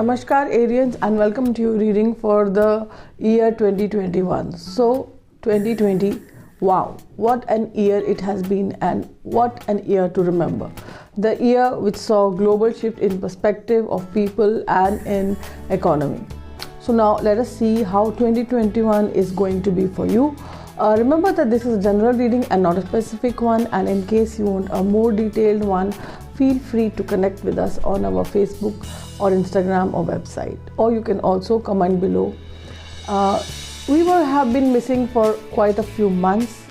Namaskar Arians, and welcome to your reading for the year 2021. So 2020, wow, what an year it has been, and what an year to remember. The year which saw global shift in perspective of people and in economy. So now let us see how 2021 is going to be for you. Remember that this is a general reading and not a specific one, and in case you want a more detailed one, feel free to connect with us on our Facebook or Instagram or website, or you can also comment below. We have been missing for quite a few months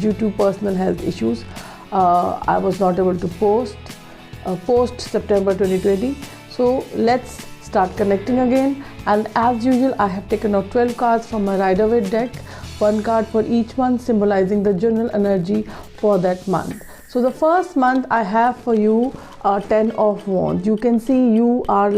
due to personal health issues. I was not able to post September 2020. So let's start connecting again, and as usual I have taken out 12 cards from my Rider-Waite deck, one card for each month symbolizing the general energy for that month. So the first month I have for you 10 of Wands. You can see you are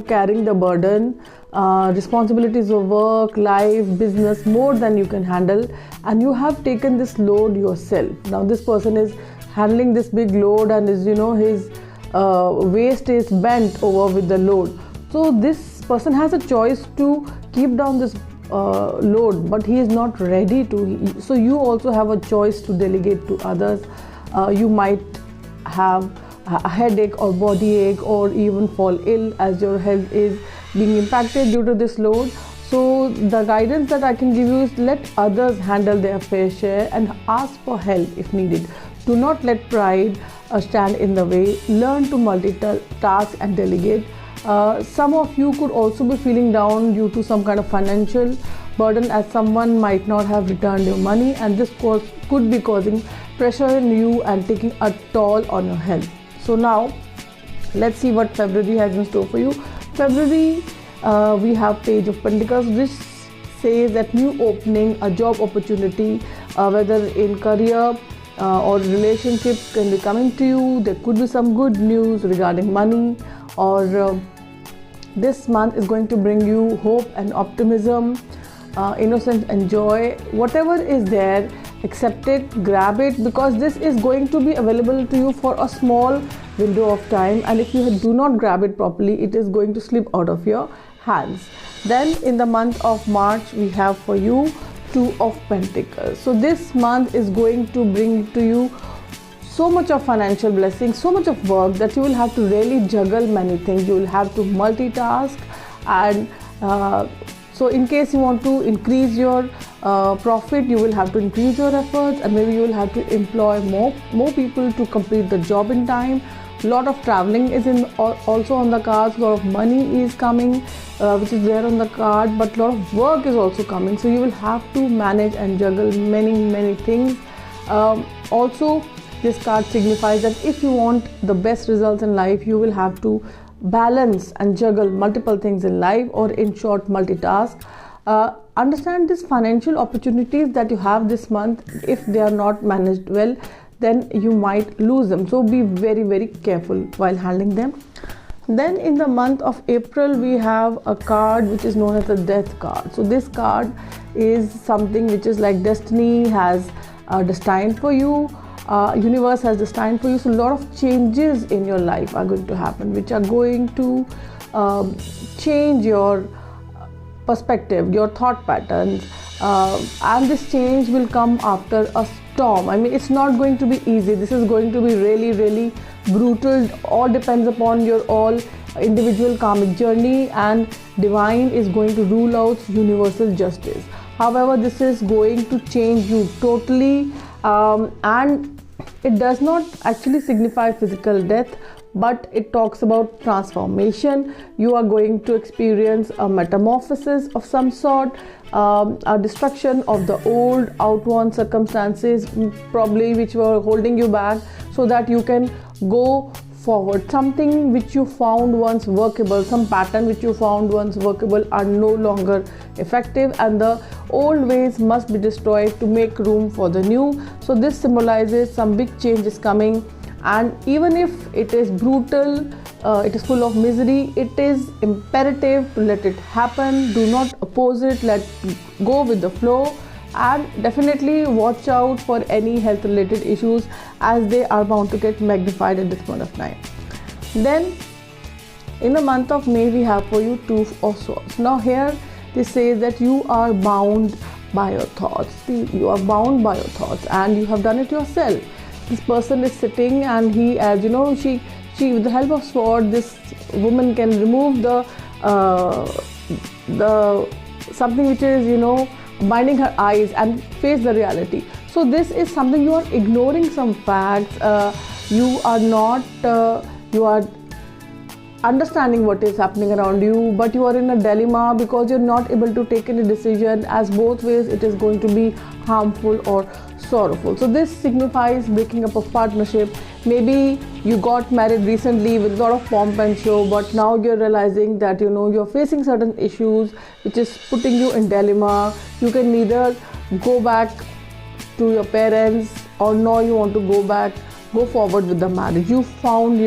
carrying the burden, responsibilities of work, life, business more than you can handle, and you have taken this load yourself. Now this person is handling this big load, and is his waist is bent over with the load. So this person has a choice to keep down this load, but he is not ready to. So you also have a choice to delegate to others. You might have a headache or body ache, or even fall ill as your health is being impacted due to this load. So the guidance that I can give you is let others handle their fair share and ask for help if needed. Do not let pride stand in the way. Learn to multitask and delegate. Some of you could also be feeling down due to some kind of financial burden, as someone might not have returned your money, and this could be causing pressure in you and taking a toll on your health. So now let's see what February has in store for you. February, we have Page of Pentacles, which says that new opening, a job opportunity, whether in career or relationship, can be coming to you. There could be some good news regarding money, or this month is going to bring you hope and optimism, innocence and joy. Whatever is there, accept it, grab it, because this is going to be available to you for a small window of time, and if you do not grab it properly, it is going to slip out of your hands. Then in the month of March, we have for you Two of Pentacles. So this month is going to bring to you so much of financial blessings, so much of work that you will have to really juggle many things. You will have to multitask, and so in case you want to increase your profit, you will have to increase your efforts, and maybe you will have to employ more people to complete the job in time. A lot of traveling is also on the cards. A lot of money is coming, which is there on the card, but a lot of work is also coming. So you will have to manage and juggle many things. Also, this card signifies that if you want the best results in life, you will have to balance and juggle multiple things in life, or in short, multitask. Understand these financial opportunities that you have this month. If they are not managed well, then you might lose them. So be very careful while handling them. Then in the month of April, we have a card which is known as the Death card. So this card is something which is like destiny has destined for you. Universe has destined for you. So a lot of changes in your life are going to happen, which are going to change your perspective, your thought patterns, and this change will come after a storm. I mean, it's not going to be easy. This is going to be really brutal. All depends upon your individual karmic journey, and divine is going to rule out universal justice. However, this is going to change you totally, and it does not actually signify physical death, but it talks about transformation. You are going to experience a metamorphosis of some sort, a destruction of the old outworn circumstances, probably which were holding you back, so that you can go forward. Something which you found once workable, some pattern which you found once workable are no longer effective, and the old ways must be destroyed to make room for the new. So this symbolizes some big changes coming, and even if it is brutal, it is full of misery, it is imperative to let it happen. Do not oppose it, let go with the flow, and definitely watch out for any health related issues, as they are bound to get magnified at this point of time. Then In the month of May, we have for you Two of Swords. Now here this says that you are bound by your thoughts. You are bound by your thoughts and you have done it yourself. This person is sitting and he, as you know, she with the help of sword, this woman can remove the something which is, you know, binding her eyes and face the reality. So this is something you are ignoring some facts. You are not you are understanding what is happening around you, but you are in a dilemma because you're not able to take any decision, as both ways it is going to be harmful or sorrowful. So this signifies breaking up of partnership. Maybe you got married recently with a lot of pomp and show, but now you're realizing that, you know, you're facing certain issues which is putting you in dilemma. You can neither go back to your parents or nor you want to go forward with the marriage. You find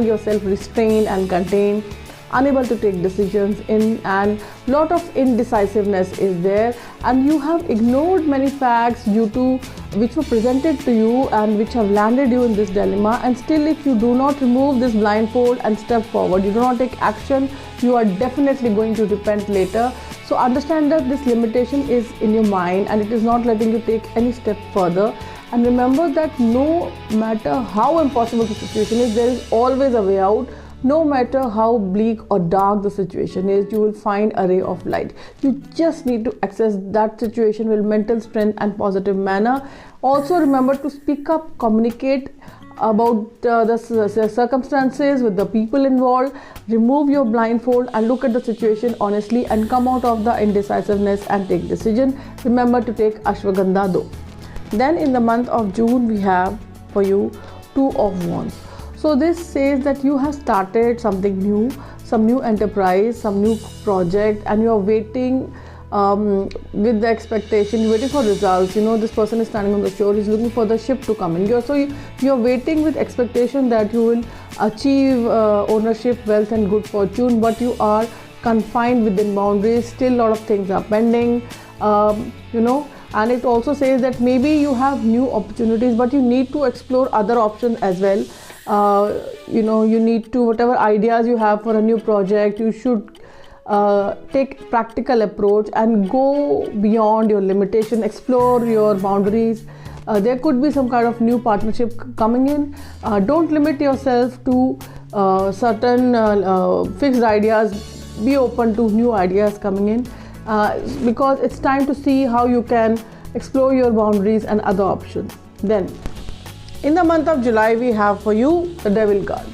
yourself restrained and contained, unable to take decisions, and lot of indecisiveness is there, and you have ignored many facts which were presented to you and which have landed you in this dilemma. And still, if you do not remove this blindfold and step forward, you do not take action, you are definitely going to repent later. So understand that this limitation is in your mind and it is not letting you take any step further. And remember that no matter how impossible the situation is, there is always a way out. No matter how bleak or dark the situation is, you will find a ray of light. You just need to access that situation with mental strength and positive manner. Also remember to speak up, communicate about the circumstances with the people involved. Remove your blindfold and look at the situation honestly and come out of the indecisiveness and take decision. Remember to take ashwagandha though. Then in the month of June, we have for you Two of Wands. So this says that you have started something new, some new enterprise, some new project, and you are waiting with the expectation, you're waiting for results. You know, this person is standing on the shore, he's looking for the ship to come in. You're waiting with expectation that you will achieve ownership, wealth and good fortune, but you are confined within boundaries. Still a lot of things are pending, you know. And it also says that maybe you have new opportunities, but you need to explore other options as well. You know, you need to, whatever ideas you have for a new project, you should take practical approach and go beyond your limitation, explore your boundaries. There could be some kind of new partnership coming in. Don't limit yourself to certain fixed ideas. Be open to new ideas coming in. Because it's time to see how you can explore your boundaries and other options. Then in the month of July, we have for you the Devil card.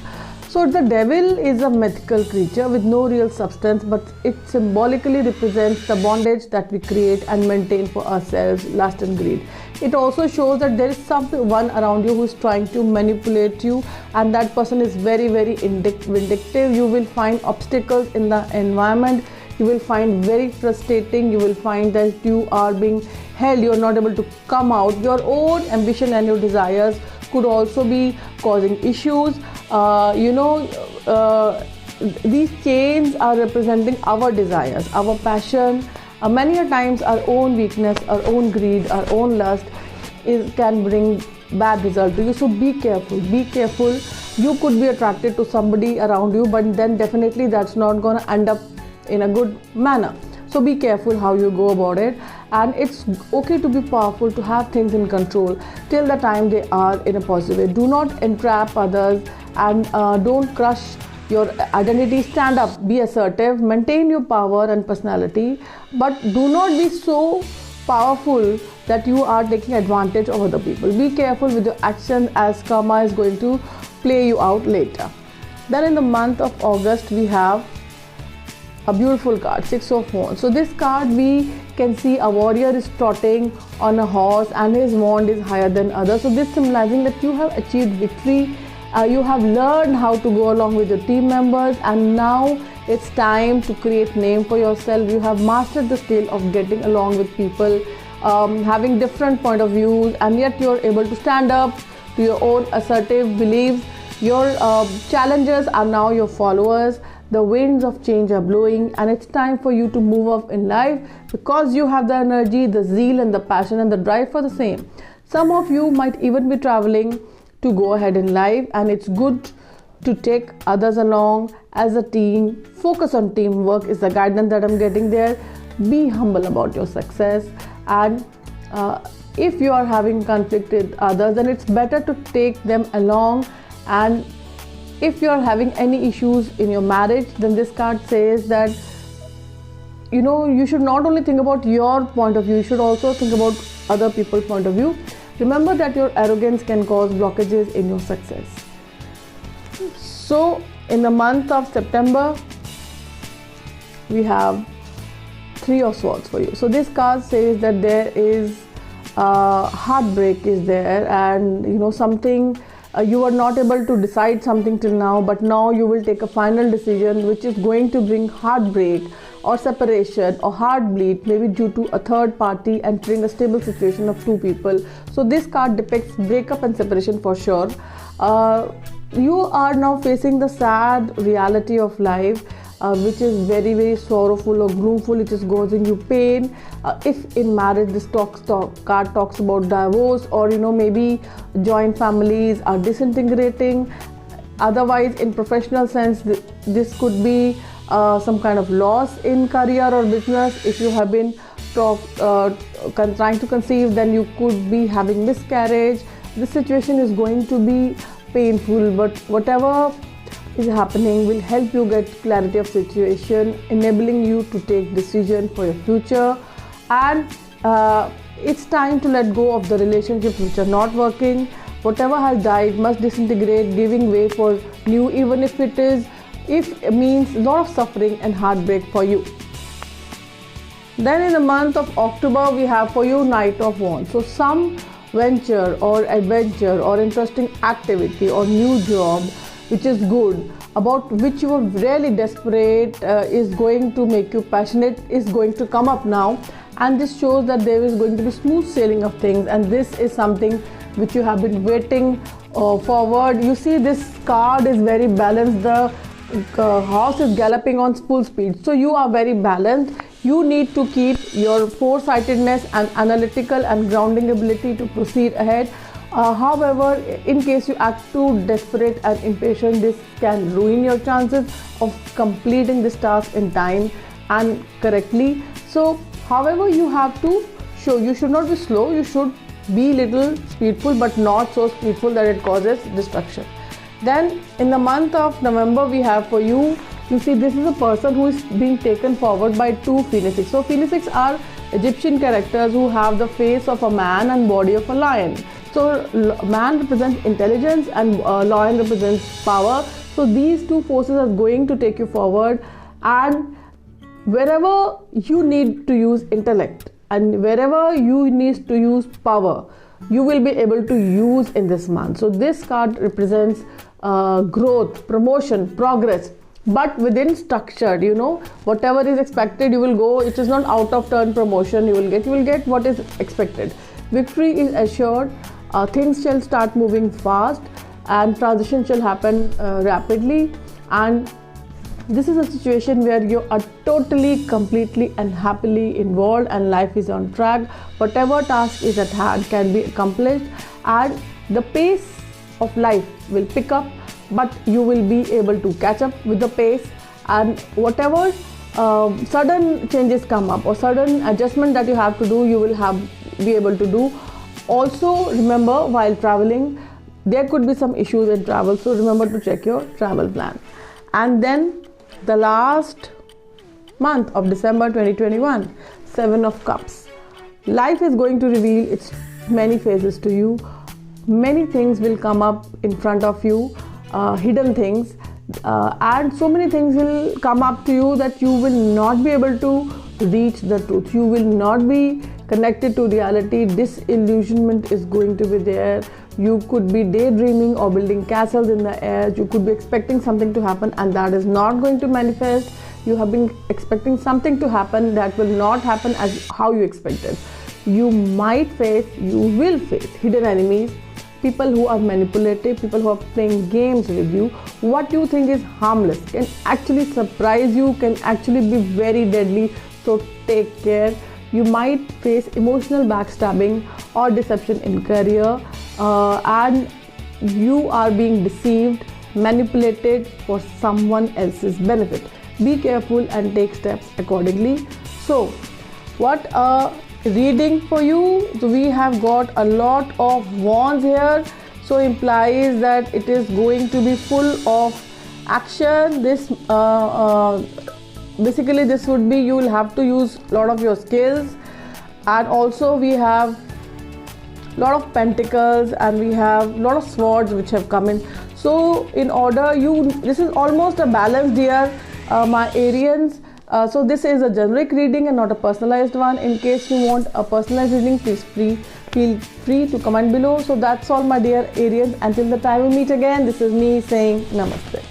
So the devil is a mythical creature with no real substance, but it symbolically represents the bondage that we create and maintain for ourselves, lust and greed. It also shows that there is someone around you who is trying to manipulate you, and that person is very, very vindictive. You will find obstacles in the environment. You will find very frustrating. You will find that you are being held. You are not able to come out. Your own ambition and your desires could also be causing issues. These chains are representing our desires, our passion. Many a times our own weakness, our own greed, our own lust can bring bad result to you. So be careful. Be careful. You could be attracted to somebody around you, but then definitely that's not going to end up in a good manner. So be careful how you go about it, and it's okay to be powerful, to have things in control till the time they are in a positive way. Do not entrap others, and don't crush your identity. Stand up, be assertive, maintain your power and personality, but do not be so powerful that you are taking advantage of other people. Be careful with your actions, as karma is going to play you out later. Then in the month of August, we have a beautiful card, Six of Wands. So this card, we can see a warrior is trotting on a horse and his wand is higher than others. So this symbolizing that you have achieved victory. You have learned how to go along with your team members, and now it's time to create name for yourself. You have mastered the skill of getting along with people, having different point of views, and yet you're able to stand up to your own assertive beliefs. Your challengers are now your followers. The winds of change are blowing, and it's time for you to move up in life because you have the energy, the zeal and the passion and the drive for the same. Some of you might even be traveling to go ahead in life, and it's good to take others along as a team. Focus on teamwork is the guidance that I'm getting there. Be humble about your success, and if you are having conflict with others, then it's better to take them along. And if you are having any issues in your marriage, then this card says that you should not only think about your point of view, you should also think about other people's point of view. Remember that your arrogance can cause blockages in your success. So in the month of September, we have Three of Swords for you. So this card says that there is heartbreak is there, and something you are not able to decide something till now, but now you will take a final decision which is going to bring heartbreak or separation or heartbleed, maybe due to a third party entering a stable situation of two people. So this card depicts breakup and separation for sure. You are now facing the sad reality of life, which is very, very sorrowful or gloomful. It is causing you pain. If in marriage this card talks about divorce, or maybe joint families are disintegrating. Otherwise, in professional sense, this could be some kind of loss in career or business. If you have been trying to conceive, then you could be having miscarriage. This situation is going to be painful, but whatever is happening will help you get clarity of situation, enabling you to take decision for your future. And it's time to let go of the relationships which are not working. Whatever has died must disintegrate, giving way for new, even if it means a lot of suffering and heartbreak for you. Then in the month of October, we have for you Knight of Wands. So some venture or adventure or interesting activity or new job which is good, about which you are really desperate, is going to make you passionate, is going to come up now. And this shows that there is going to be smooth sailing of things, and this is something which you have been waiting forward. You see, this card is very balanced. The horse is galloping on full speed, so you are very balanced. You need to keep your foresightedness and analytical and grounding ability to proceed ahead. However, in case you act too desperate and impatient, this can ruin your chances of completing this task in time and correctly. So, however, you have to show, you should not be slow, you should be little speedful, but not so speedful that it causes destruction. Then in the month of November, we have for you, you see, this is a person who is being taken forward by two phoenixes. So phoenixes are Egyptian characters who have the face of a man and body of a lion. So man represents intelligence and lion represents power. So these two forces are going to take you forward, and wherever you need to use intellect and wherever you need to use power, you will be able to use in this month. So this card represents growth, promotion, progress, but within structured, whatever is expected, you will go. It is not out of turn promotion you will get what is expected. Victory is assured. Things shall start moving fast, and transition shall happen rapidly. And this is a situation where you are totally, completely and happily involved, and life is on track. Whatever task is at hand can be accomplished, and the pace of life will pick up, but you will be able to catch up with the pace. And whatever sudden changes come up or sudden adjustment that you have to do, you will be able to do. Also remember, while traveling, there could be some issues in travel, so remember to check your travel plan. And then the last month of December 2021, Seven of Cups. Life is going to reveal its many phases to you. Many things will come up in front of you, hidden things, and so many things will come up to you that you will not be able to reach the truth. You will not be connected to reality. Disillusionment is going to be there. You could be daydreaming or building castles in the air. You could be expecting something to happen, and that is not going to manifest. You have been expecting something to happen that will not happen as how you expected. You will face hidden enemies, people who are manipulative, people who are playing games with you. What you think is harmless can actually surprise you, can actually be very deadly. So take care. You might face emotional backstabbing or deception in career, and you are being deceived manipulated for someone else's benefit. Be careful and take steps accordingly. So, what a reading for you. So we have got a lot of wands here, so implies that it is going to be full of action. This basically this would be, you will have to use a lot of your skills. And also we have lot of pentacles and we have lot of swords which have come in. So in order, this is almost a balanced year, my Arians. So this is a generic reading and not a personalized one. In case you want a personalized reading, please feel free to comment below. So that's all, my dear Arians. Until the time we meet again, this is me saying namaste.